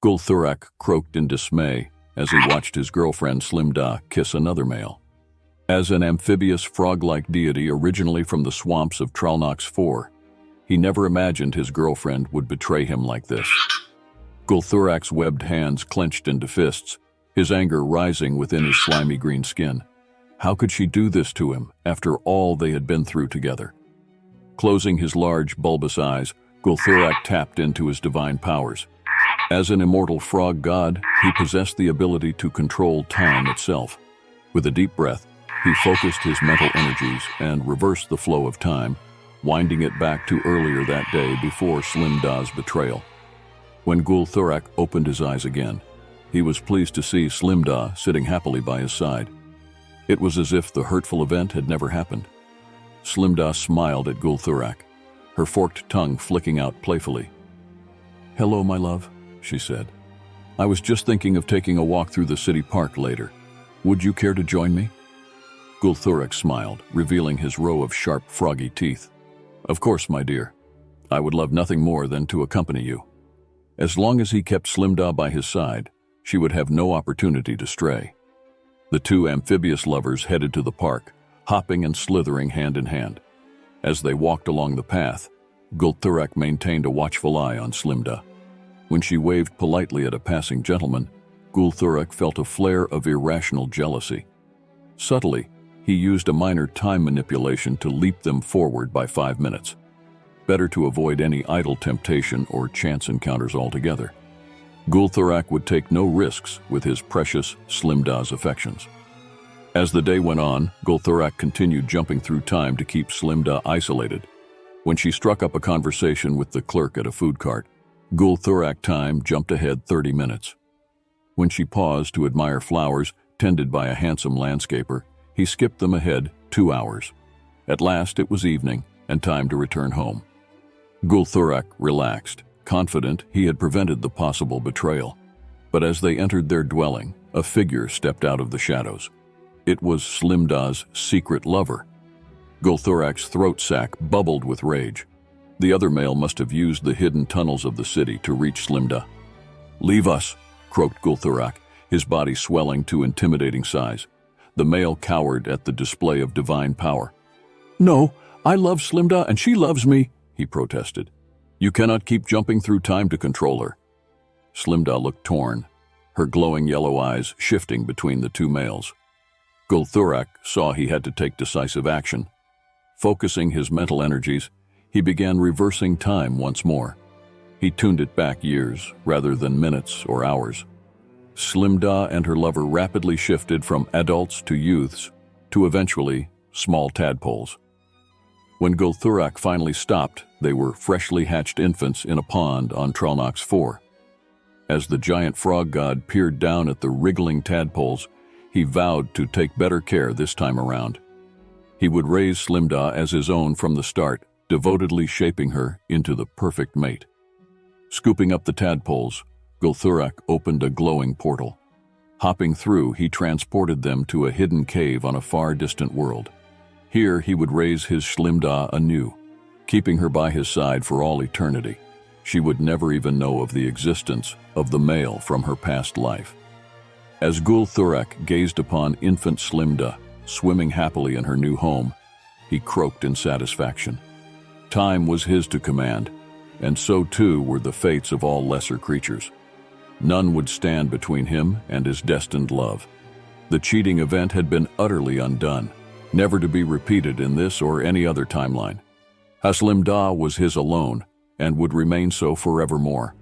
Gul'Thurak croaked in dismay as he watched his girlfriend Slimda kiss another male. As an amphibious frog-like deity originally from the swamps of Tralnox 4, he never imagined his girlfriend would betray him like this. Gul'Thurak's webbed hands clenched into fists, his anger rising within his slimy green skin. How could she do this to him after all they had been through together? Closing his large, bulbous eyes, Gul'Thurak tapped into his divine powers. As an immortal frog god, he possessed the ability to control time itself. With a deep breath, he focused his mental energies and reversed the flow of time, winding it back to earlier that day before Slimda's betrayal. When Gul'Thurak opened his eyes again, he was pleased to see Slimda sitting happily by his side. It was as if the hurtful event had never happened. Slimda smiled at Gul'Thurak, her forked tongue flicking out playfully. "Hello, my love," she said. "I was just thinking of taking a walk through the city park later. Would you care to join me?" Gul'Thurak smiled, revealing his row of sharp, froggy teeth. "Of course, my dear. I would love nothing more than to accompany you." As long as he kept Slimda by his side, she would have no opportunity to stray. The two amphibious lovers headed to the park, hopping and slithering hand in hand. As they walked along the path, Gul'Thurak maintained a watchful eye on Slimda. When she waved politely at a passing gentleman, Gul'Thurak felt a flare of irrational jealousy. Subtly, he used a minor time manipulation to leap them forward by 5 minutes. Better to avoid any idle temptation or chance encounters altogether. Gul'Thurak would take no risks with his precious Slimda's affections. As the day went on, Gul'Thurak continued jumping through time to keep Slimda isolated. When she struck up a conversation with the clerk at a food cart, Gul'Thurak time jumped ahead 30 minutes. When she paused to admire flowers tended by a handsome landscaper, he skipped them ahead 2 hours. At last it was evening and time to return home. Gul'Thurak relaxed, confident he had prevented the possible betrayal. But as they entered their dwelling, a figure stepped out of the shadows. It was Slimda's secret lover. Gul'Thurak's throat sac bubbled with rage. The other male must have used the hidden tunnels of the city to reach Slimda. "Leave us," croaked Gul'Thurak, his body swelling to intimidating size. The male cowered at the display of divine power. "No, I love Slimda and she loves me," he protested. "You cannot keep jumping through time to control her." Slimda looked torn, her glowing yellow eyes shifting between the two males. Gul'Thurak saw he had to take decisive action. Focusing his mental energies, he began reversing time once more. He tuned it back years rather than minutes or hours. Slimda and her lover rapidly shifted from adults to youths, to eventually small tadpoles. When Gul'Thurak finally stopped, they were freshly hatched infants in a pond on Tralnox 4. As the giant frog god peered down at the wriggling tadpoles, he vowed to take better care this time around. He would raise Slimda as his own from the start, devotedly shaping her into the perfect mate. Scooping up the tadpoles, Gul'Thurak opened a glowing portal. Hopping through, he transported them to a hidden cave on a far distant world. Here he would raise his Slimda anew, keeping her by his side for all eternity. She would never even know of the existence of the male from her past life. As Gul'Thurak gazed upon infant Slimda, swimming happily in her new home, he croaked in satisfaction. Time was his to command, and so too were the fates of all lesser creatures. None would stand between him and his destined love. The cheating event had been utterly undone, never to be repeated in this or any other timeline. Slimda was his alone, and would remain so forevermore.